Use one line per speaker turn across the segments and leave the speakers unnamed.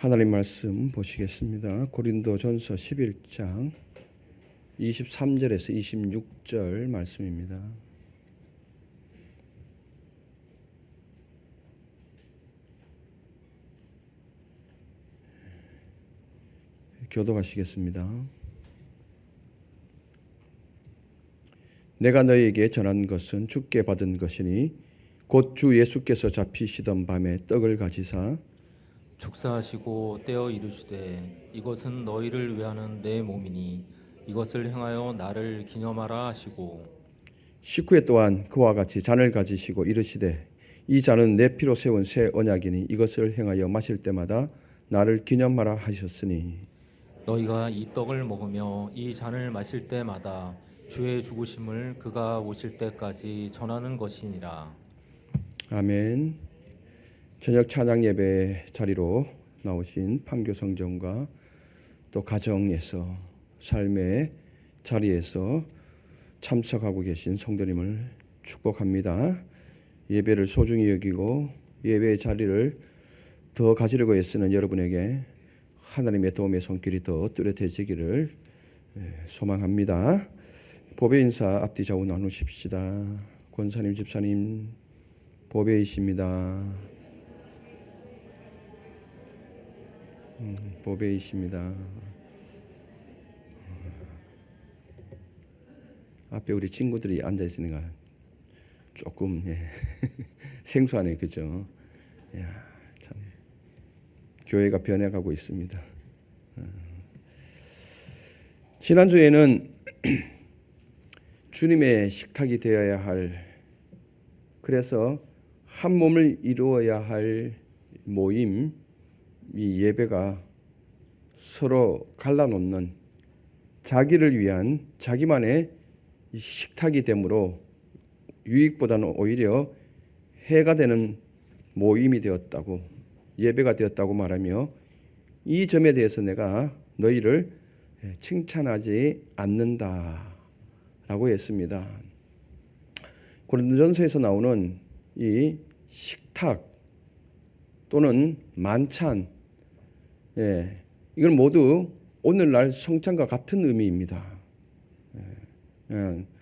하나님 말씀 보시겠습니다. 고린도전서 11장 23절에서 26절 말씀입니다. 교독하시겠습니다. 내가 너희에게 전한 것은 주께 받은 것이니 곧 주 예수께서 잡히시던 밤에 떡을 가지사
축사하시고 떼어 이르시되 이것은 너희를 위하는 내 몸이니 이것을 행하여 나를 기념하라 하시고
식후에 또한 그와 같이 잔을 가지시고 이르시되 이 잔은 내 피로 세운 새 언약이니 이것을 행하여 마실 때마다 나를 기념하라 하셨으니
너희가 이 떡을 먹으며 이 잔을 마실 때마다 주의 죽으심을 그가 오실 때까지 전하는 것이니라.
아멘. 저녁 찬양 예배 자리로 나오신 판교 성전과 또 가정에서 삶의 자리에서 참석하고 계신 성도님을 축복합니다. 예배를 소중히 여기고 예배의 자리를 더 가지려고 애쓰는 여러분에게 하나님의 도움의 손길이 더 뚜렷해지기를 소망합니다. 보배 인사 앞뒤 좌우 나누십시다. 권사님, 집사님 보배이십니다. 보배이십니다. 앞에 우리 친구들이 앉아 있으니까 조금 생소하네, 그죠? 참 교회가 변해가고 있습니다. 지난주에는 주님의 식탁이 되어야 할, 그래서 한 몸을 이루어야 할 모임, 이 예배가 서로 갈라놓는 자기를 위한 자기만의 식탁이 되므로 유익보다는 오히려 해가 되는 모임이 되었다고, 예배가 되었다고 말하며 이 점에 대해서 내가 너희를 칭찬하지 않는다라고 했습니다. 고린도전서에서 나오는 이 식탁 또는 만찬, 이건 모두 오늘날 성찬과 같은 의미입니다.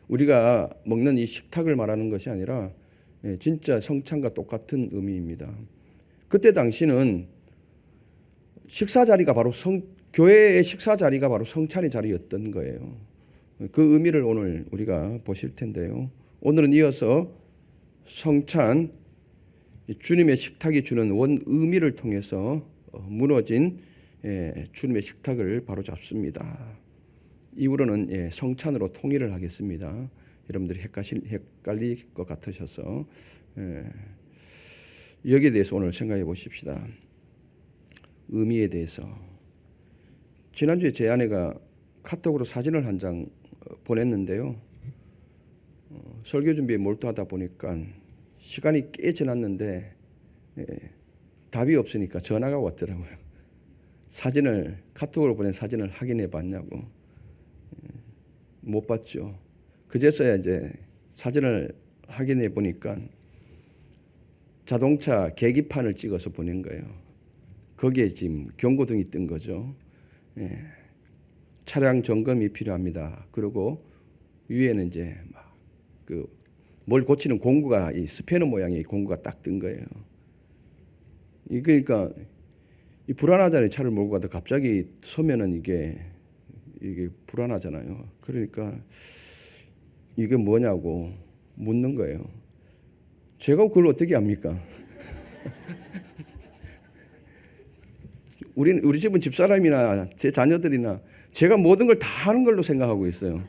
우리가 먹는 이 식탁을 말하는 것이 아니라 진짜 성찬과 똑같은 의미입니다. 그때 당시는 식사 자리가 바로 교회의 식사 자리가 바로 성찬의 자리였던 거예요. 그 의미를 오늘 우리가 보실 텐데요. 오늘은 이어서 성찬, 주님의 식탁이 주는 원 의미를 통해서 무너진 주님의 식탁을 바로잡습니다. 이후로는 성찬으로 통일을 하겠습니다. 여러분들이 헷갈릴 것 같으셔서 여기에 대해서 오늘 생각해 보십시다. 의미에 대해서. 지난주에 제 아내가 카톡으로 사진을 한 장 보냈는데요. 설교 준비에 몰두하다 보니까 시간이 꽤 지났는데 답이 없으니까 전화가 왔더라고요. 사진을, 카톡으로 보낸 사진을 확인해 봤냐고. 못 봤죠. 그제서야 이제 사진을 확인해 보니까 자동차 계기판을 찍어서 보낸 거예요. 거기에 지금 경고등이 뜬 거죠. 차량 점검이 필요합니다. 그리고 위에는 이제 막 뭘 고치는 공구가, 이 스패너 모양의 공구가 딱 뜬 거예요. 그러니까 이 불안하잖아요. 차를 몰고 가다 갑자기 서면은 이게 불안하잖아요. 그러니까 이게 뭐냐고 묻는 거예요. 제가 그걸 어떻게 합니까? 우리 집은 집사람이나 제 자녀들이나 제가 모든 걸 다 하는 걸로 생각하고 있어요.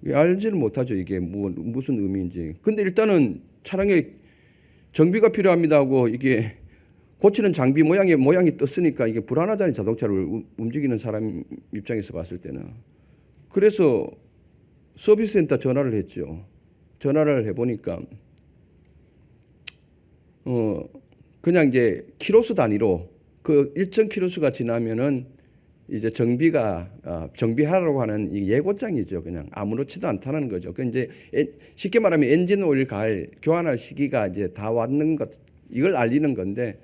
알지를 못하죠. 이게 무슨 의미인지. 근데 일단은 차량에 정비가 필요합니다 하고 이게 고치는 장비 모양이 떴으니까 이게 불안하잖아요. 자동차를 움직이는 사람 입장에서 봤을 때는. 그래서 서비스 센터 전화를 했죠. 전화를 해보니까 그냥 이제 키로수 단위로 그 일정 키로수가 지나면은 이제 정비하라고 하는 이 예고장이죠. 그냥 아무렇지도 않다는 거죠. 그 이제 쉽게 말하면 엔진 오일 교환할 시기가 이제 다 왔는 것 이걸 알리는 건데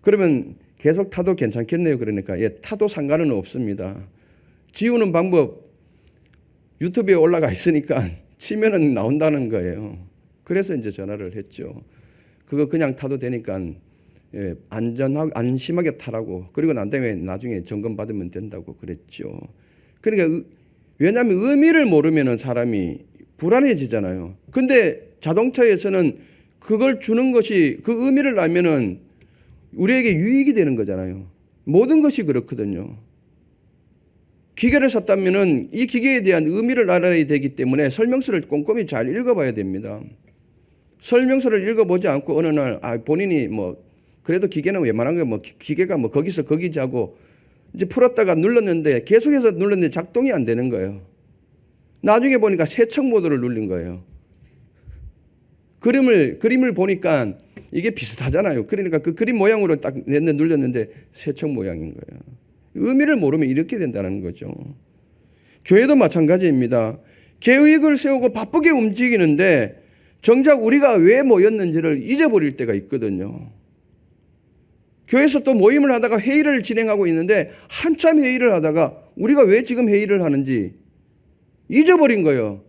그러면 계속 타도 괜찮겠네요. 그러니까 타도 상관은 없습니다. 지우는 방법 유튜브에 올라가 있으니까 치면은 나온다는 거예요. 그래서 이제 전화를 했죠. 그거 그냥 타도 되니까 안전하고 안심하게 타라고. 그리고 난 다음에 나중에 점검 받으면 된다고 그랬죠. 그러니까 왜냐하면 의미를 모르면은 사람이 불안해지잖아요. 근데 자동차에서는 그걸 주는 것이 그 의미를 알면은 우리에게 유익이 되는 거잖아요. 모든 것이 그렇거든요. 기계를 샀다면은 이 기계에 대한 의미를 알아야 되기 때문에 설명서를 꼼꼼히 잘 읽어봐야 됩니다. 설명서를 읽어보지 않고 어느 날 본인이 뭐 그래도 기계는 웬만한 게 뭐 기계가 뭐 거기서 거기지 하고 이제 풀었다가 눌렀는데 계속해서 눌렀는데 작동이 안 되는 거예요. 나중에 보니까 세척 모드를 눌린 거예요. 그림을 보니까 이게 비슷하잖아요. 그러니까 그 그림 모양으로 딱 눌렸는데 세척 모양인 거예요. 의미를 모르면 이렇게 된다는 거죠. 교회도 마찬가지입니다. 계획을 세우고 바쁘게 움직이는데 정작 우리가 왜 모였는지를 잊어버릴 때가 있거든요. 교회에서 또 모임을 하다가 회의를 진행하고 있는데 한참 회의를 하다가 우리가 왜 지금 회의를 하는지 잊어버린 거예요.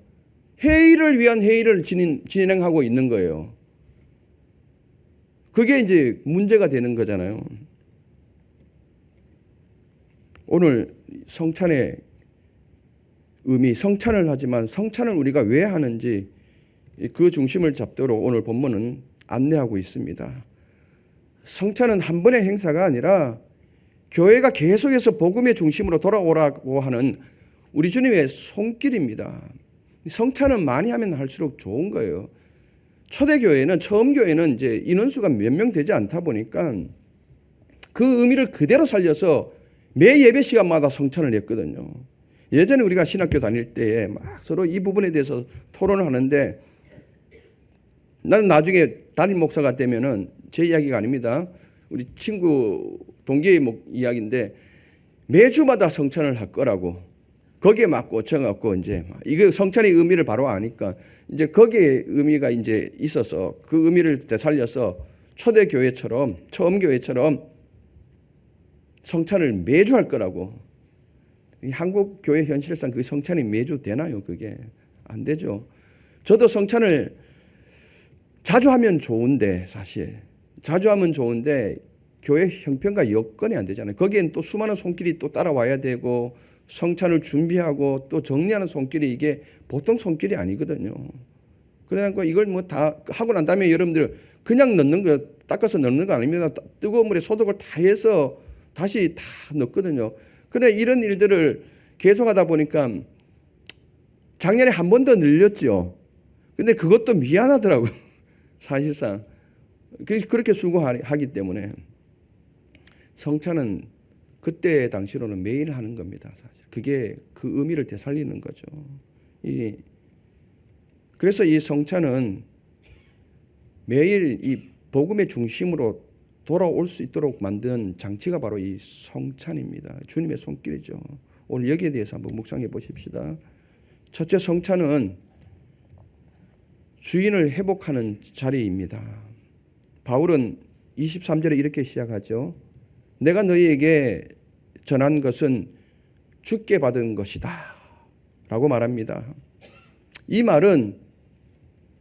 회의를 위한 회의를 진행하고 있는 거예요. 그게 이제 문제가 되는 거잖아요. 오늘 성찬의 의미, 성찬을 하지만 성찬을 우리가 왜 하는지 그 중심을 잡도록 오늘 본문은 안내하고 있습니다. 성찬은 한 번의 행사가 아니라 교회가 계속해서 복음의 중심으로 돌아오라고 하는 우리 주님의 손길입니다. 성찬은 많이 하면 할수록 좋은 거예요. 초대교회는 처음 교회는 이제 인원수가 몇 명 되지 않다 보니까 그 의미를 그대로 살려서 매 예배 시간마다 성찬을 했거든요. 예전에 우리가 신학교 다닐 때에 막 서로 이 부분에 대해서 토론을 하는데 나는 나중에 담임 목사가 되면은 제 이야기가 아닙니다. 우리 친구 동기의 이야기인데 매주마다 성찬을 할 거라고 거기에 막 꽂혀갖고 이제 이거 성찬의 의미를 바로 아니까 이제 거기에 의미가 이제 있어서 그 의미를 되살려서 초대 교회처럼 처음 교회처럼 성찬을 매주 할 거라고. 이 한국 교회 현실상 그 성찬이 매주 되나요? 그게 안 되죠. 저도 성찬을 자주 하면 좋은데 사실 자주 하면 좋은데 교회 형편과 여건이 안 되잖아요. 거기엔 또 수많은 손길이 또 따라와야 되고 성찬을 준비하고 또 정리하는 손길이 이게 보통 손길이 아니거든요. 그래서 이걸 뭐 다 하고 난 다음에 여러분들 그냥 넣는 거 닦아서 넣는 거 아닙니다. 뜨거운 물에 소독을 다 해서 다시 다 넣거든요. 그래 이런 일들을 계속하다 보니까 작년에 한 번 더 늘렸죠. 근데 그것도 미안하더라고요. 사실상 그렇게 수고하기 때문에 성찬은 그때 당시로는 매일 하는 겁니다. 사실 그게 그 의미를 되살리는 거죠. 그래서 이 성찬은 매일 이 복음의 중심으로 돌아올 수 있도록 만든 장치가 바로 이 성찬입니다. 주님의 손길이죠. 오늘 여기에 대해서 한번 묵상해 보십시다. 첫째, 성찬은 주인을 회복하는 자리입니다. 바울은 23절에 이렇게 시작하죠. 내가 너희에게 전한 것은 주께 받은 것이다 라고 말합니다. 이 말은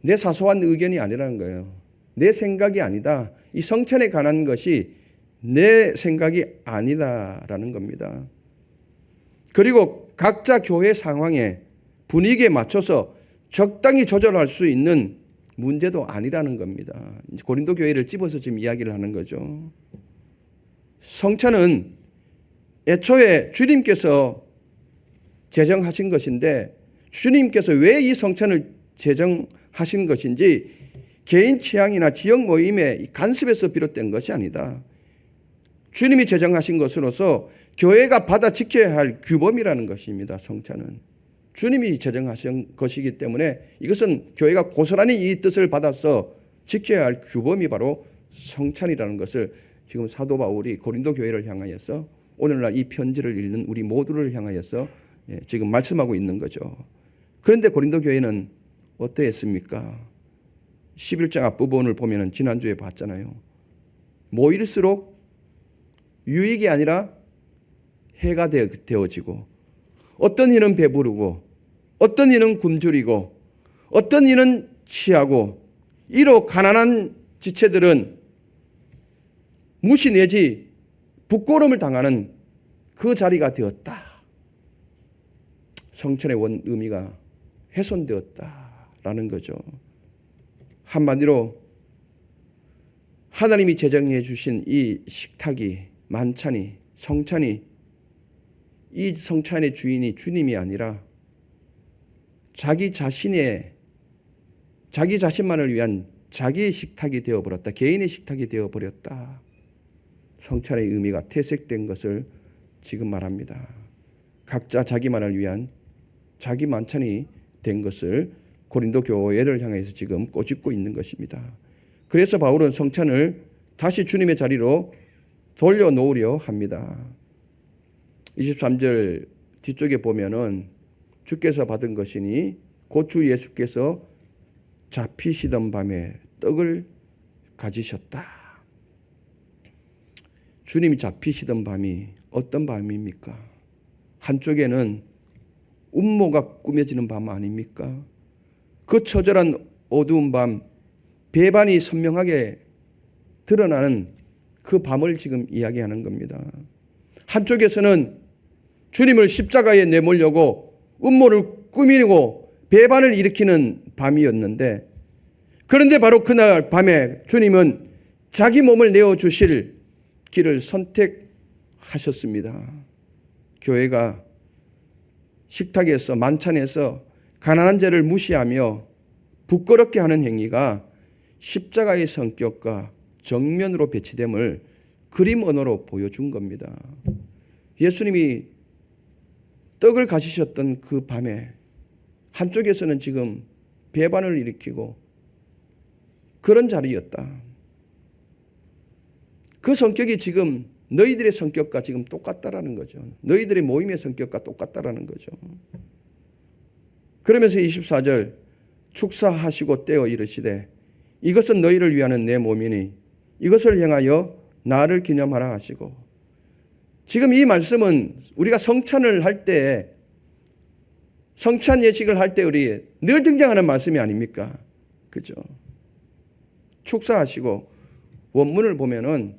내 사소한 의견이 아니라는 거예요. 내 생각이 아니다. 이 성찬에 관한 것이 내 생각이 아니다라는 겁니다. 그리고 각자 교회 상황에 분위기에 맞춰서 적당히 조절할 수 있는 문제도 아니라는 겁니다. 고린도 교회를 집어서 지금 이야기를 하는 거죠. 성찬은 애초에 주님께서 제정하신 것인데 주님께서 왜 이 성찬을 제정하신 것인지 개인 취향이나 지역 모임의 간섭에서 비롯된 것이 아니다. 주님이 제정하신 것으로서 교회가 받아 지켜야 할 규범이라는 것입니다. 성찬은 주님이 제정하신 것이기 때문에 이것은 교회가 고스란히 이 뜻을 받아서 지켜야 할 규범이 바로 성찬이라는 것을 지금 사도 바울이 고린도 교회를 향하여서 오늘날 이 편지를 읽는 우리 모두를 향하여서 지금 말씀하고 있는 거죠. 그런데 고린도 교회는 어떠했습니까? 11장 앞부분을 보면 지난주에 봤잖아요. 모일수록 유익이 아니라 해가 되어지고, 어떤 이는 배부르고, 어떤 이는 굶주리고, 어떤 이는 취하고, 이로 가난한 지체들은 무시 내지 부끄러움을 당하는 그 자리가 되었다. 성천의 원 의미가 훼손되었다라는 거죠. 한마디로 하나님이 제정해 주신 이 식탁이, 만찬이, 성찬이, 이 성찬의 주인이 주님이 아니라 자기 자신만을 위한 자기의 식탁이 되어버렸다. 개인의 식탁이 되어버렸다. 성찬의 의미가 퇴색된 것을 지금 말합니다. 각자 자기만을 위한 자기 만찬이 된 것을 고린도 교회를 향해서 지금 꼬집고 있는 것입니다. 그래서 바울은 성찬을 다시 주님의 자리로 돌려놓으려 합니다. 23절 뒤쪽에 보면은 주께서 받은 것이니 곧 주 예수께서 잡히시던 밤에 떡을 가지셨다. 주님이 잡히시던 밤이 어떤 밤입니까? 한쪽에는 음모가 꾸며지는 밤 아닙니까? 그 처절한 어두운 밤, 배반이 선명하게 드러나는 그 밤을 지금 이야기하는 겁니다. 한쪽에서는 주님을 십자가에 내몰려고 음모를 꾸미고 배반을 일으키는 밤이었는데, 그런데 바로 그날 밤에 주님은 자기 몸을 내어주실 길을 선택하셨습니다. 교회가 식탁에서, 만찬에서 가난한 자를 무시하며 부끄럽게 하는 행위가 십자가의 성격과 정면으로 배치됨을 그림 언어로 보여준 겁니다. 예수님이 떡을 가지셨던 그 밤에 한쪽에서는 지금 배반을 일으키고 그런 자리였다. 그 성격이 지금 너희들의 성격과 지금 똑같다라는 거죠. 너희들의 모임의 성격과 똑같다라는 거죠. 그러면서 24절 축사하시고 떼어 이르시되 이것은 너희를 위하는 내 몸이니 이것을 행하여 나를 기념하라 하시고, 지금 이 말씀은 우리가 성찬을 할 때, 성찬 예식을 할 때 우리 늘 등장하는 말씀이 아닙니까? 그죠? 축사하시고, 원문을 보면은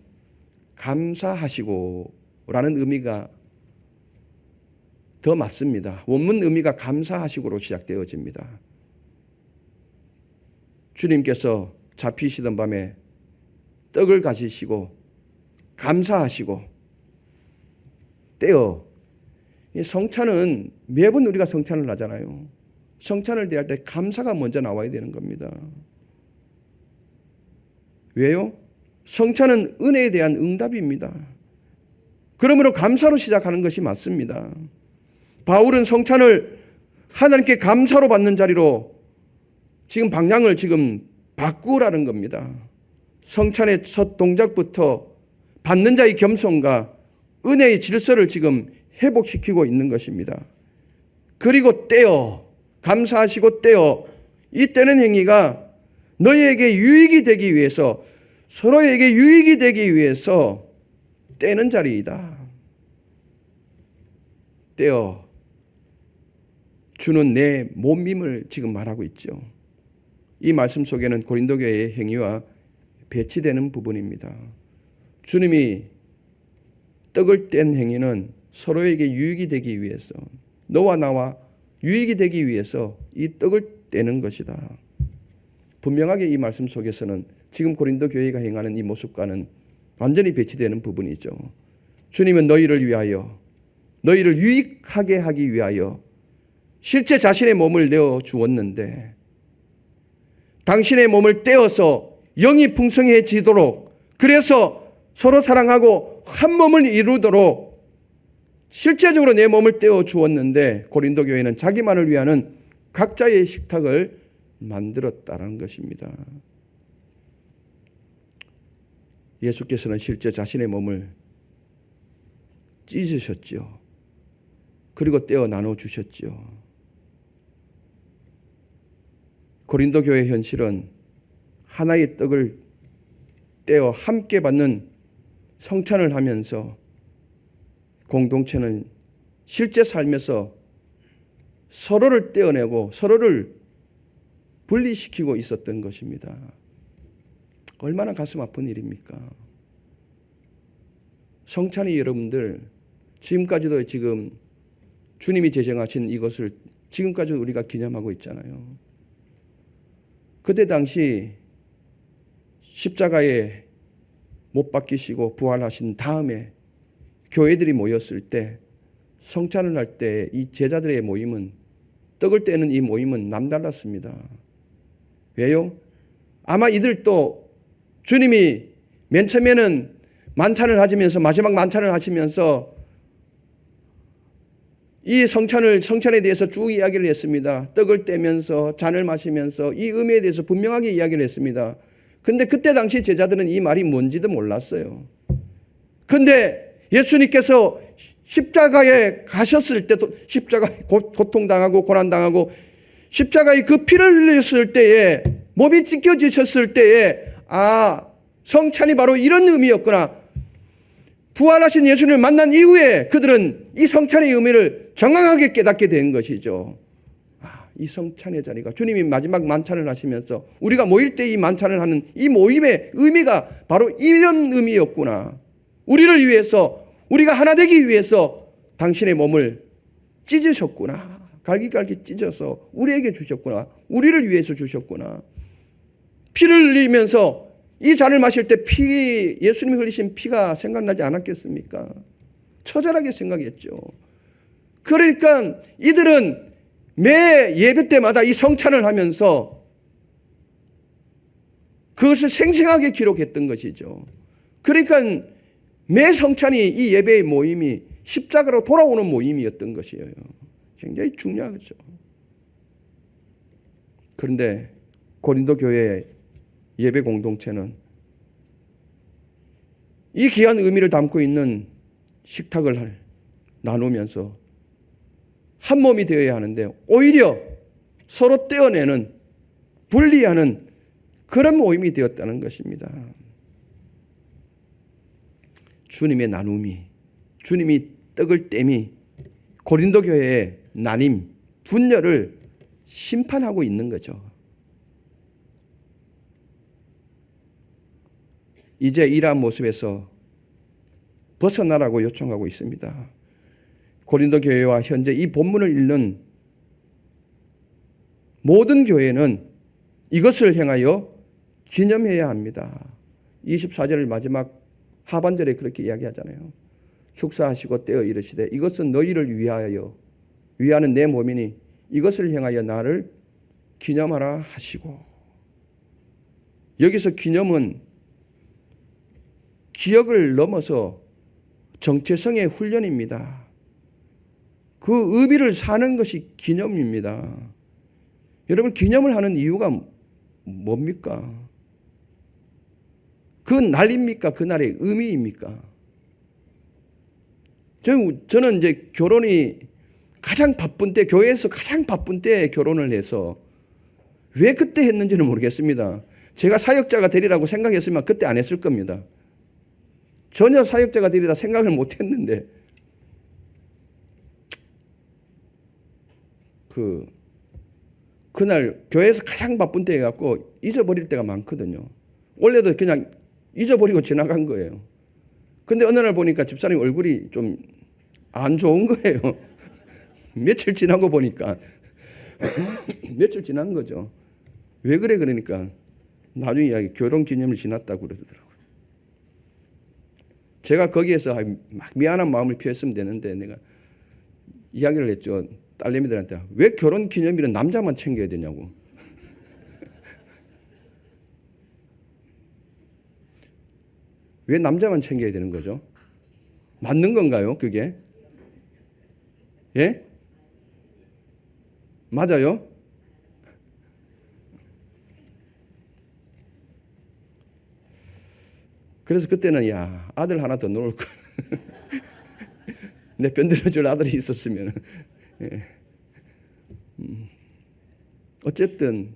감사하시고 라는 의미가 더 맞습니다. 원문 의미가 감사하시고로 시작되어집니다. 주님께서 잡히시던 밤에 떡을 가지시고 감사하시고 떼어, 성찬은 매번 우리가 성찬을 하잖아요. 성찬을 대할 때 감사가 먼저 나와야 되는 겁니다. 왜요? 성찬은 은혜에 대한 응답입니다. 그러므로 감사로 시작하는 것이 맞습니다. 바울은 성찬을 하나님께 감사로 받는 자리로 지금 방향을 지금 바꾸라는 겁니다. 성찬의 첫 동작부터 받는 자의 겸손과 은혜의 질서를 지금 회복시키고 있는 것입니다. 그리고 떼어, 감사하시고 떼어, 이 떼는 행위가 너희에게 유익이 되기 위해서, 서로에게 유익이 되기 위해서 떼는 자리이다. 떼어 주는 내 몸임을 지금 말하고 있죠. 이 말씀 속에는 고린도 교회의 행위와 배치되는 부분입니다. 주님이 떡을 뗀 행위는 서로에게 유익이 되기 위해서, 너와 나와 유익이 되기 위해서 이 떡을 떼는 것이다. 분명하게 이 말씀 속에서는 지금 고린도 교회가 행하는 이 모습과는 완전히 배치되는 부분이죠. 주님은 너희를 위하여, 너희를 유익하게 하기 위하여 실제 자신의 몸을 내어 주었는데, 당신의 몸을 떼어서 영이 풍성해지도록, 그래서 서로 사랑하고 한 몸을 이루도록 실제적으로 내 몸을 떼어 주었는데, 고린도 교회는 자기만을 위하는 각자의 식탁을 만들었다는 것입니다. 예수께서는 실제 자신의 몸을 찢으셨죠. 그리고 떼어 나눠주셨죠. 고린도 교회의 현실은 하나의 떡을 떼어 함께 받는 성찬을 하면서 공동체는 실제 삶에서 서로를 떼어내고 서로를 분리시키고 있었던 것입니다. 얼마나 가슴 아픈 일입니까? 성찬이 여러분들 지금까지도 지금 주님이 제정하신 이것을 지금까지도 우리가 기념하고 있잖아요. 그때 당시 십자가에 못 박히시고 부활하신 다음에 교회들이 모였을 때 성찬을 할 때 이 제자들의 모임은 떡을 떼는 이 모임은 남달랐습니다. 왜요? 아마 이들도 주님이 맨 처음에는 만찬을 하시면서 마지막 만찬을 하시면서 이 성찬에 대해서 쭉 이야기를 했습니다. 떡을 떼면서 잔을 마시면서 이 의미에 대해서 분명하게 이야기를 했습니다. 근데 그때 당시 제자들은 이 말이 뭔지도 몰랐어요. 근데 예수님께서 십자가에 가셨을 때도 십자가에 고통당하고 고난당하고 십자가에 그 피를 흘렸을 때에 몸이 찢겨지셨을 때에 성찬이 바로 이런 의미였구나. 부활하신 예수님을 만난 이후에 그들은 이 성찬의 의미를 정확하게 깨닫게 된 것이죠. 이 성찬의 자리가 주님이 마지막 만찬을 하시면서 우리가 모일 때 이 만찬을 하는 이 모임의 의미가 바로 이런 의미였구나. 우리를 위해서 우리가 하나 되기 위해서 당신의 몸을 찢으셨구나. 갈기갈기 찢어서 우리에게 주셨구나. 우리를 위해서 주셨구나. 피를 흘리면서 이 잔을 마실 때 예수님이 흘리신 피가 생각나지 않았겠습니까? 처절하게 생각했죠. 그러니까 이들은 매 예배 때마다 이 성찬을 하면서 그것을 생생하게 기록했던 것이죠. 그러니까 매 성찬이 이 예배의 모임이 십자가로 돌아오는 모임이었던 것이에요. 굉장히 중요하죠. 그런데 고린도 교회의 예배 공동체는 이 귀한 의미를 담고 있는 식탁을 나누면서 한 몸이 되어야 하는데 오히려 서로 떼어내는 분리하는 그런 모임이 되었다는 것입니다. 주님의 나눔이, 주님이 떡을 땜이 고린도 교회의 나눔, 분열을 심판하고 있는 거죠. 이제 이러한 모습에서 벗어나라고 요청하고 있습니다. 고린도 교회와 현재 이 본문을 읽는 모든 교회는 이것을 향하여 기념해야 합니다. 24절 마지막 하반절에 그렇게 이야기하잖아요. 축사하시고 떼어 이르시되 이것은 너희를 위하는 내 몸이니 이것을 향하여 나를 기념하라 하시고. 여기서 기념은 기억을 넘어서 정체성의 훈련입니다. 그 의미를 사는 것이 기념입니다. 여러분, 기념을 하는 이유가 뭡니까? 그 날입니까? 그날의 의미입니까? 저는 이제 결혼이 가장 바쁜 때, 교회에서 가장 바쁜 때 결혼을 해서 왜 그때 했는지는 모르겠습니다. 제가 사역자가 되리라고 생각했으면 그때 안 했을 겁니다. 전혀 사역자가 되리라 생각을 못 했는데 그날 교회에서 가장 바쁜 때 해갖고 잊어버릴 때가 많거든요. 원래도 그냥 잊어버리고 지나간 거예요. 근데 어느 날 보니까 집사님 얼굴이 좀 안 좋은 거예요. 며칠 지나고 보니까 며칠 지난 거죠. 왜 그래? 그러니까 나중에 이야기 결혼 기념일 지났다고 그러더라고요. 제가 거기에서 막 미안한 마음을 표했으면 되는데 내가 이야기를 했죠. 딸내미들한테 왜 결혼 기념일은 남자만 챙겨야 되냐고. 왜 남자만 챙겨야 되는 거죠? 맞는 건가요, 그게? 예? 맞아요? 그래서 그때는 아들 하나 더 놓을 걸. 내 편들어줄 아들이 있었으면. 예. 어쨌든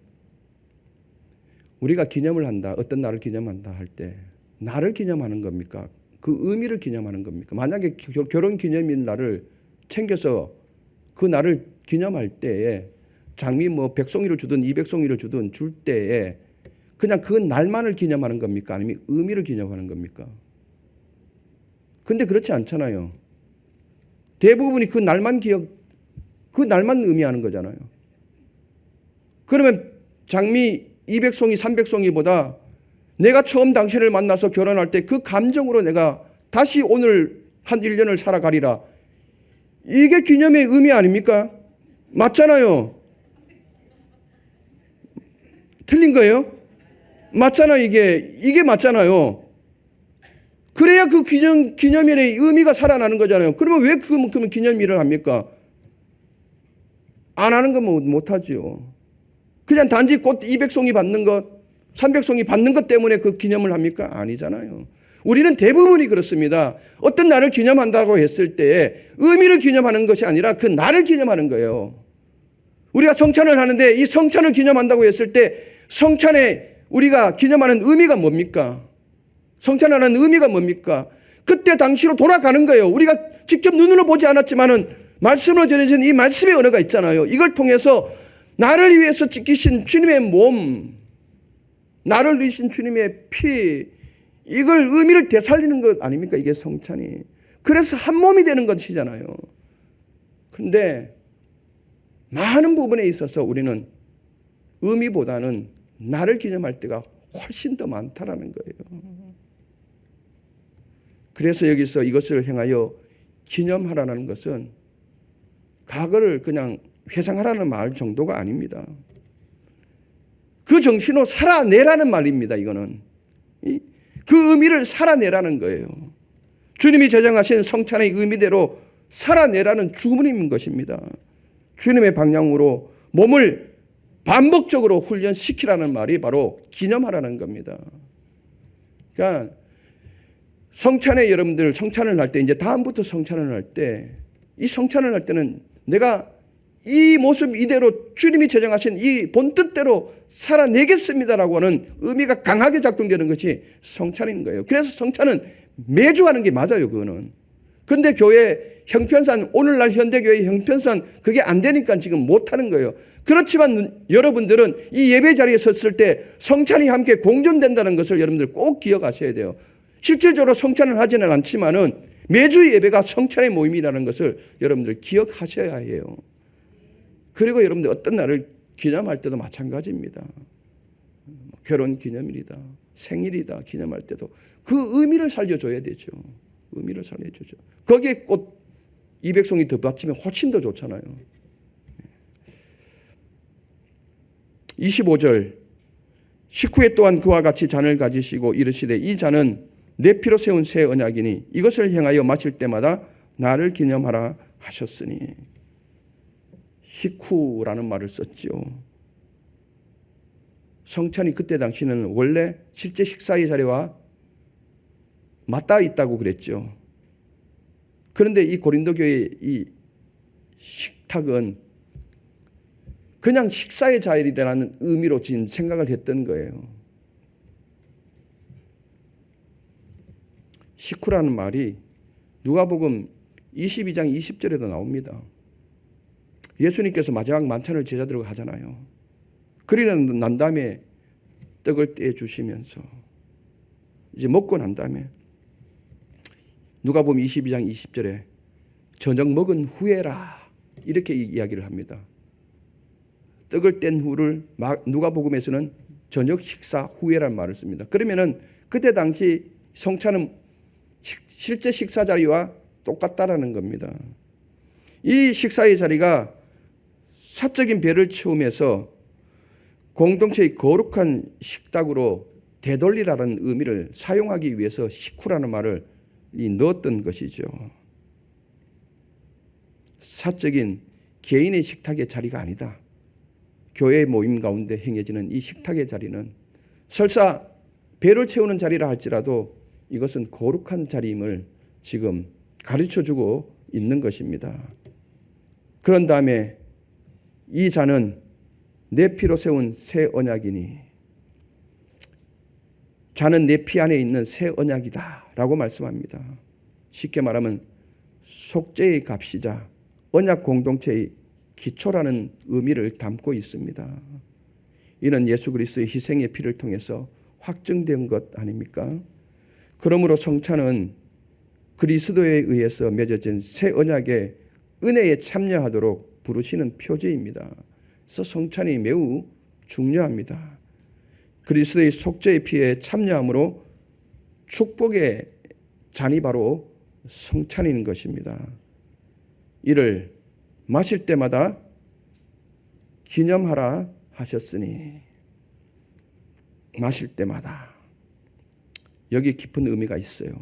우리가 기념을 한다, 어떤 날을 기념한다 할 때 나를 기념하는 겁니까? 그 의미를 기념하는 겁니까? 만약에 결혼 기념일 날을 챙겨서 그 날을 기념할 때에 장미 뭐 100송이를 주든 200송이를 주든 줄 때에 그냥 그 날만을 기념하는 겁니까? 아니면 의미를 기념하는 겁니까? 근데 그렇지 않잖아요. 대부분이 그 날만 의미하는 거잖아요. 그러면 장미 200송이, 300송이보다 내가 처음 당신을 만나서 결혼할 때 그 감정으로 내가 다시 오늘 한 1년을 살아가리라. 이게 기념의 의미 아닙니까? 맞잖아요. 틀린 거예요? 맞잖아요. 이게 맞잖아요. 그래야 그 기념일의 의미가 살아나는 거잖아요. 그러면 왜 그러면 기념일을 합니까? 안 하는 건 못하죠. 그냥 단지 꽃 200송이 받는 것, 300송이 받는 것 때문에 그 기념을 합니까? 아니잖아요. 우리는 대부분이 그렇습니다. 어떤 날을 기념한다고 했을 때 의미를 기념하는 것이 아니라 그 날을 기념하는 거예요. 우리가 성찬을 하는데 이 성찬을 기념한다고 했을 때 성찬에 우리가 기념하는 의미가 뭡니까? 성찬하는 의미가 뭡니까? 그때 당시로 돌아가는 거예요. 우리가 직접 눈으로 보지 않았지만은 말씀으로 전해진 이 말씀의 언어가 있잖아요. 이걸 통해서 나를 위해서 지키신 주님의 몸, 나를 위신 주님의 피, 이걸 의미를 되살리는 것 아닙니까? 이게 성찬이. 그래서 한 몸이 되는 것이잖아요. 그런데 많은 부분에 있어서 우리는 의미보다는 나를 기념할 때가 훨씬 더 많다라는 거예요. 그래서 여기서 이것을 행하여 기념하라는 것은 과거를 그냥 회상하라는 말 정도가 아닙니다. 그 정신으로 살아내라는 말입니다. 이거는 그 의미를 살아내라는 거예요. 주님이 제정하신 성찬의 의미대로 살아내라는 주문인 것입니다. 주님의 방향으로 몸을 반복적으로 훈련시키라는 말이 바로 기념하라는 겁니다. 그러니까 성찬에 여러분들 성찬을 할 때 이제 다음부터 성찬을 할 때 이 성찬을 할 때는 내가 이 모습 이대로 주님이 제정하신 이 본뜻대로 살아내겠습니다라고 하는 의미가 강하게 작동되는 것이 성찬인 거예요. 그래서 성찬은 매주 하는 게 맞아요. 그거는. 근데 교회 형편상 오늘날 현대교회 형편상 그게 안 되니까 지금 못하는 거예요. 그렇지만 여러분들은 이 예배 자리에 섰을 때 성찬이 함께 공존된다는 것을 여러분들 꼭 기억하셔야 돼요. 실질적으로 성찬을 하지는 않지만은 매주 예배가 성찬의 모임이라는 것을 여러분들 기억하셔야 해요. 그리고 여러분들 어떤 날을 기념할 때도 마찬가지입니다. 결혼 기념일이다, 생일이다 기념할 때도 그 의미를 살려줘야 되죠. 의미를 살려주죠. 거기에 꽃 200송이 더 받치면 훨씬 더 좋잖아요. 25절 식후에 또한 그와 같이 잔을 가지시고 이르시되 이 잔은 내 피로 세운 새 언약이니 이것을 행하여 마실 때마다 나를 기념하라 하셨으니. 식후라는 말을 썼죠. 성찬이 그때 당시는 원래 실제 식사의 자리와 맞닿아 있다고 그랬죠. 그런데 이 고린도 교회의 이 식탁은 그냥 식사의 자리라는 의미로 지금 생각을 했던 거예요. 식후라는 말이 누가복음 22장 20절에도 나옵니다. 예수님께서 마지막 만찬을 제자들과 하잖아요. 그리고 난 다음에 떡을 떼어 주시면서 이제 먹고 난 다음에 누가복음 22장 20절에 저녁 먹은 후에라 이렇게 이야기를 합니다. 떡을 뗀 후를 누가복음에서는 저녁 식사 후에라는 말을 씁니다. 그러면은 그때 당시 성찬은 실제 식사 자리와 똑같다라는 겁니다. 이 식사의 자리가 사적인 배를 채우면서 공동체의 거룩한 식탁으로 되돌리라는 의미를 사용하기 위해서 식후라는 말을 넣었던 것이죠. 사적인 개인의 식탁의 자리가 아니다. 교회 모임 가운데 행해지는 이 식탁의 자리는 설사 배를 채우는 자리라 할지라도 이것은 거룩한 자리임을 지금 가르쳐주고 있는 것입니다. 그런 다음에 이 잔은 내 피로 세운 새 언약이니 자는 내 피 안에 있는 새 언약이다 라고 말씀합니다. 쉽게 말하면 속죄의 값이자 언약 공동체의 기초라는 의미를 담고 있습니다. 이는 예수 그리스도의 희생의 피를 통해서 확증된 것 아닙니까? 그러므로 성찬은 그리스도에 의해서 맺어진 새 언약의 은혜에 참여하도록 부르시는 표제입니다. 그래서 성찬이 매우 중요합니다. 그리스도의 속죄의 피에 참여함으로 축복의 잔이 바로 성찬인 것입니다. 이를 마실 때마다 기념하라 하셨으니, 마실 때마다 여기 깊은 의미가 있어요.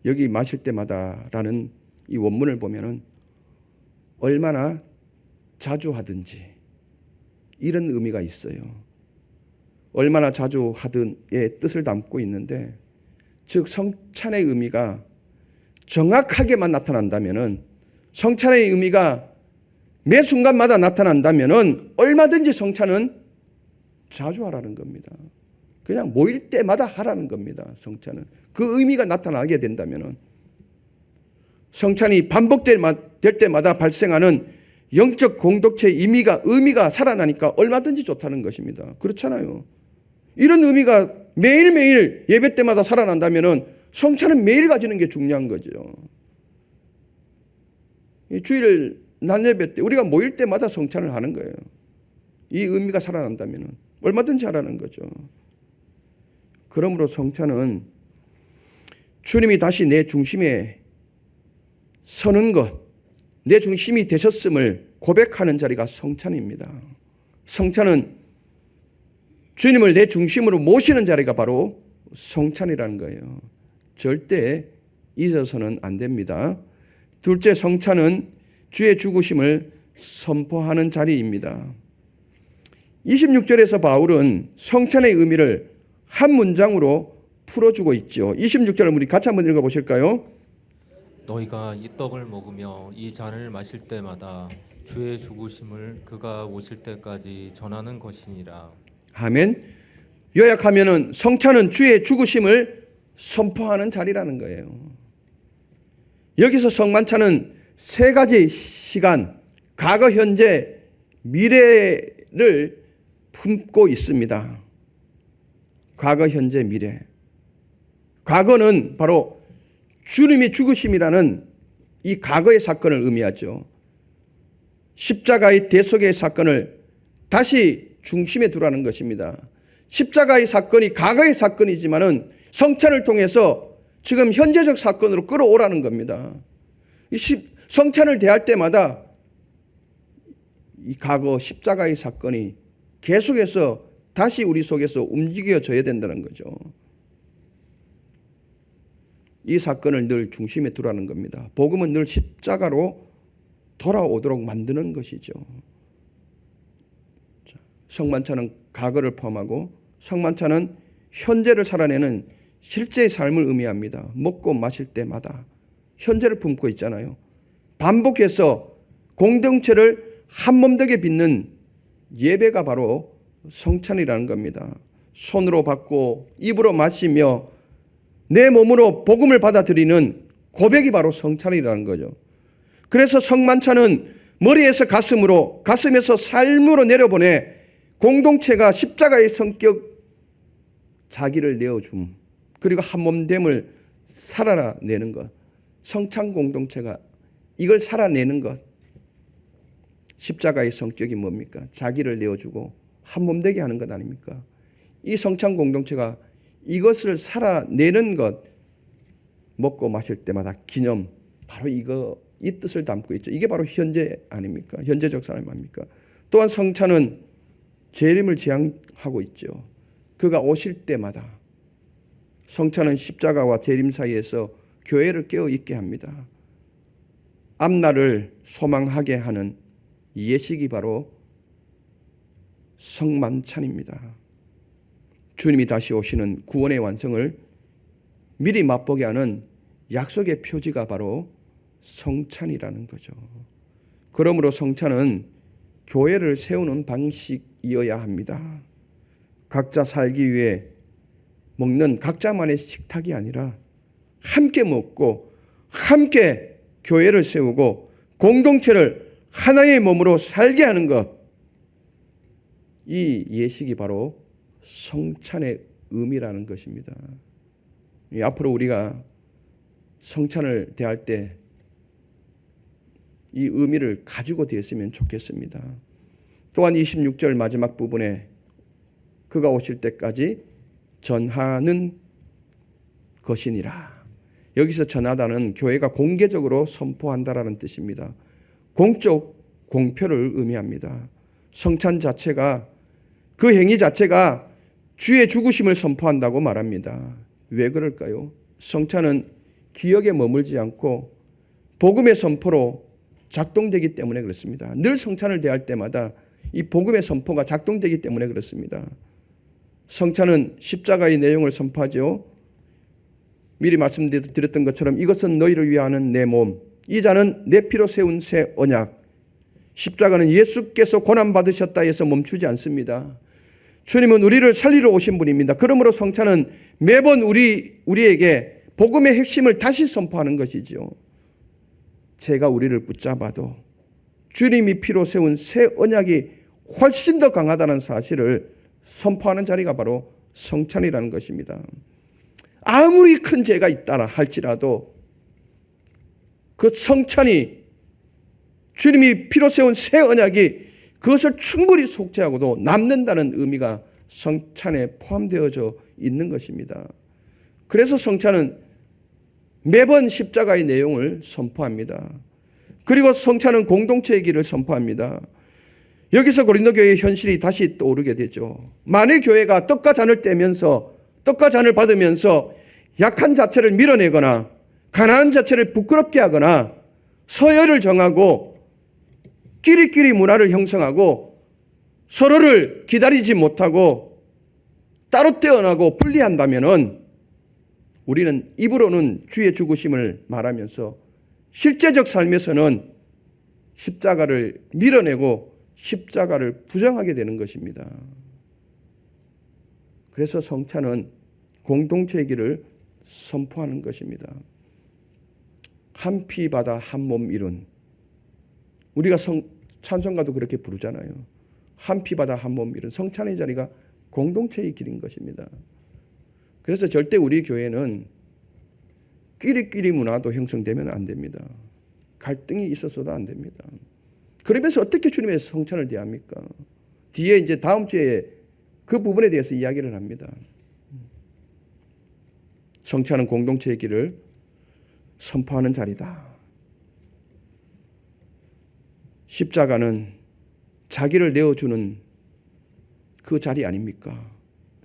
여기 마실 때마다라는 이 원문을 보면은 얼마나 자주 하든지 이런 의미가 있어요. 얼마나 자주 하든의 뜻을 담고 있는데, 즉 성찬의 의미가 정확하게만 나타난다면은, 성찬의 의미가 매 순간마다 나타난다면은 얼마든지 성찬은 자주 하라는 겁니다. 그냥 모일 때마다 하라는 겁니다. 성찬은 그 의미가 나타나게 된다면은, 성찬이 반복될 때마다 발생하는 영적 공동체의 의미가 살아나니까 얼마든지 좋다는 것입니다. 그렇잖아요. 이런 의미가 매일매일 예배 때마다 살아난다면은 성찬은 매일 가지는 게 중요한 거죠. 이 주일 낮 예배 때 우리가 모일 때마다 성찬을 하는 거예요. 이 의미가 살아난다면은 얼마든지 하라는 거죠. 그러므로 성찬은 주님이 다시 내 중심에 서는 것, 내 중심이 되셨음을 고백하는 자리가 성찬입니다. 성찬은 주님을 내 중심으로 모시는 자리가 바로 성찬이라는 거예요. 절대 잊어서는 안 됩니다. 둘째, 성찬은 주의 죽으심을 선포하는 자리입니다. 26절에서 바울은 성찬의 의미를 한 문장으로 풀어주고 있죠. 26절을 우리 같이 한번 읽어보실까요?
너희가 이 떡을 먹으며 이 잔을 마실 때마다 주의 죽으심을 그가 오실 때까지 전하는 것이니라.
아멘. 요약하면은 성찬은 주의 죽으심을 선포하는 자리라는 거예요. 여기서 성만찬은 세 가지 시간, 과거, 현재, 미래를 품고 있습니다. 과거, 현재, 미래. 과거는 바로 주님이 죽으심이라는 이 과거의 사건을 의미하죠. 십자가의 대속의 사건을 다시 중심에 두라는 것입니다. 십자가의 사건이 과거의 사건이지만은 성찬을 통해서 지금 현재적 사건으로 끌어오라는 겁니다. 성찬을 대할 때마다 이 과거 십자가의 사건이 계속해서 다시 우리 속에서 움직여져야 된다는 거죠. 이 사건을 늘 중심에 두라는 겁니다. 복음은 늘 십자가로 돌아오도록 만드는 것이죠. 성만찬은 과거를 포함하고 성만찬은 현재를 살아내는 실제의 삶을 의미합니다. 먹고 마실 때마다 현재를 품고 있잖아요. 반복해서 공동체를 한몸되게 빚는 예배가 바로 성찬이라는 겁니다. 손으로 받고 입으로 마시며 내 몸으로 복음을 받아들이는 고백이 바로 성찬이라는 거죠. 그래서 성만찬은 머리에서 가슴으로, 가슴에서 삶으로 내려보내 공동체가 십자가의 성격, 자기를 내어줌, 그리고 한몸됨을 살아내는 것. 성찬 공동체가 이걸 살아내는 것. 십자가의 성격이 뭡니까? 자기를 내어주고 한몸되게 하는 것 아닙니까? 이 성찬 공동체가 이것을 살아내는 것, 먹고 마실 때마다 기념, 바로 이 뜻을 담고 있죠. 이게 바로 현재 아닙니까? 현재적 삶 아닙니까? 또한 성찬은 재림을 지향하고 있죠. 그가 오실 때마다 성찬은 십자가와 재림 사이에서 교회를 깨어 있게 합니다. 앞날을 소망하게 하는 예식이 바로 성만찬입니다. 주님이 다시 오시는 구원의 완성을 미리 맛보게 하는 약속의 표지가 바로 성찬이라는 거죠. 그러므로 성찬은 교회를 세우는 방식이어야 합니다. 각자 살기 위해 먹는 각자만의 식탁이 아니라 함께 먹고 함께 교회를 세우고 공동체를 하나의 몸으로 살게 하는 것, 이 예식이 바로 성찬의 의미라는 것입니다. 앞으로 우리가 성찬을 대할 때 이 의미를 가지고 되었으면 좋겠습니다. 또한 26절 마지막 부분에 그가 오실 때까지 전하는 것이니라. 여기서 전하다는 교회가 공개적으로 선포한다라는 뜻입니다. 공적 공표를 의미합니다. 성찬 자체가, 그 행위 자체가 주의 죽으심을 선포한다고 말합니다. 왜 그럴까요? 성찬은 기억에 머물지 않고 복음의 선포로 작동되기 때문에 그렇습니다. 늘 성찬을 대할 때마다 이 복음의 선포가 작동되기 때문에 그렇습니다. 성찬은 십자가의 내용을 선포하죠. 미리 말씀드렸던 것처럼 이것은 너희를 위하는 내 몸, 이 잔은 내 피로 세운 새 언약. 십자가는 예수께서 고난받으셨다 해서 멈추지 않습니다. 주님은 우리를 살리러 오신 분입니다. 그러므로 성찬은 매번 우리에게 복음의 핵심을 다시 선포하는 것이죠. 제가 우리를 붙잡아도 주님이 피로 세운 새 언약이 훨씬 더 강하다는 사실을 선포하는 자리가 바로 성찬이라는 것입니다. 아무리 큰 죄가 있다라 할지라도 그 성찬이, 주님이 피로 세운 새 언약이 그것을 충분히 속죄하고도 남는다는 의미가 성찬에 포함되어져 있는 것입니다. 그래서 성찬은 매번 십자가의 내용을 선포합니다. 그리고 성찬은 공동체의 길을 선포합니다. 여기서 고린도 교회의 현실이 다시 떠오르게 되죠. 만일 교회가 떡과 잔을 떼면서, 떡과 잔을 받으면서 약한 자체를 밀어내거나 가난한 자체를 부끄럽게 하거나 서열을 정하고 끼리끼리 문화를 형성하고 서로를 기다리지 못하고 따로 떼어나고 분리한다면은 우리는 입으로는 주의 죽으심을 말하면서 실제적 삶에서는 십자가를 밀어내고 십자가를 부정하게 되는 것입니다. 그래서 성찬은 공동체의 길을 선포하는 것입니다. 한 피 받아 한 몸 이룬, 우리가 찬송가도 그렇게 부르잖아요. 한 피 받아 한 몸 이룬 성찬의 자리가 공동체의 길인 것입니다. 그래서 절대 우리 교회는 끼리끼리 문화도 형성되면 안 됩니다. 갈등이 있어서도 안 됩니다. 그러면서 어떻게 주님의 성찬을 대합니까? 뒤에 이제 다음 주에 그 부분에 대해서 이야기를 합니다. 성찬은 공동체의 길을 선포하는 자리다. 십자가는 자기를 내어주는 그 자리 아닙니까?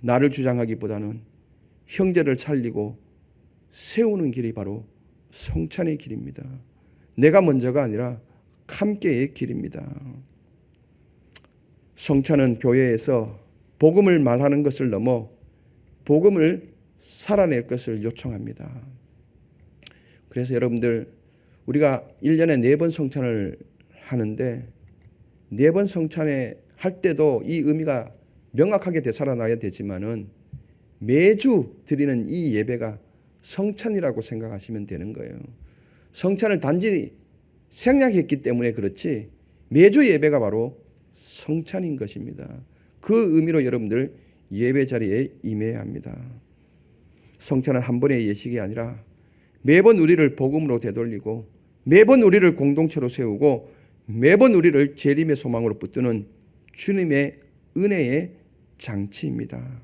나를 주장하기보다는 형제를 살리고 세우는 길이 바로 성찬의 길입니다. 내가 먼저가 아니라 함께의 길입니다. 성찬은 교회에서 복음을 말하는 것을 넘어 복음을 살아낼 것을 요청합니다. 그래서 여러분들, 우리가 1년에 4번 성찬을 하는데 4번 성찬에 할 때도 이 의미가 명확하게 되살아나야 되지만은 매주 드리는 이 예배가 성찬이라고 생각하시면 되는 거예요. 성찬을 단지 생략했기 때문에 그렇지 매주 예배가 바로 성찬인 것입니다. 그 의미로 여러분들 예배 자리에 임해야 합니다. 성찬은 한 번의 예식이 아니라 매번 우리를 복음으로 되돌리고 매번 우리를 공동체로 세우고 매번 우리를 재림의 소망으로 붙드는 주님의 은혜의 장치입니다.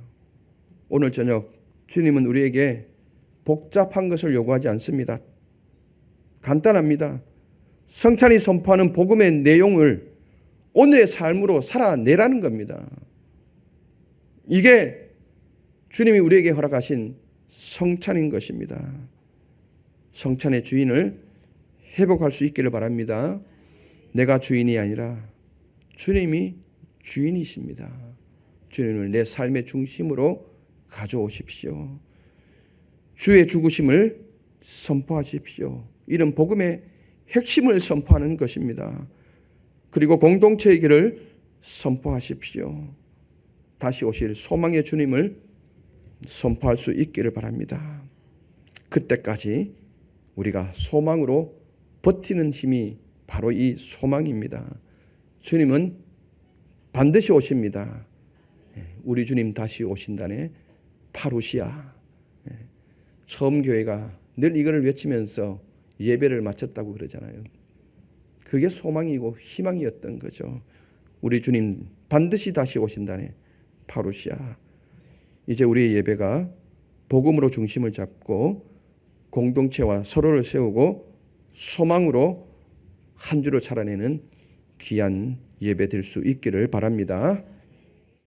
오늘 저녁 주님은 우리에게 복잡한 것을 요구하지 않습니다. 간단합니다. 성찬이 선포하는 복음의 내용을 오늘의 삶으로 살아내라는 겁니다. 이게 주님이 우리에게 허락하신 성찬인 것입니다. 성찬의 주인을 회복할 수 있기를 바랍니다. 내가 주인이 아니라 주님이 주인이십니다. 주님을 내 삶의 중심으로 가져오십시오. 주의 죽으심을 선포하십시오. 이런 복음의 핵심을 선포하는 것입니다. 그리고 공동체의 길을 선포하십시오. 다시 오실 소망의 주님을 선포할 수 있기를 바랍니다. 그때까지 우리가 소망으로 버티는 힘이 바로 이 소망입니다. 주님은 반드시 오십니다. 우리 주님 다시 오신다네. 파루시아. 처음 교회가 늘 이거를 외치면서 예배를 마쳤다고 그러잖아요. 그게 소망이고 희망이었던 거죠. 우리 주님 반드시 다시 오신다네. 파루시아. 이제 우리의 예배가 복음으로 중심을 잡고 공동체와 서로를 세우고 소망으로 한 주를 살아내는 귀한 예배 될 수 있기를 바랍니다.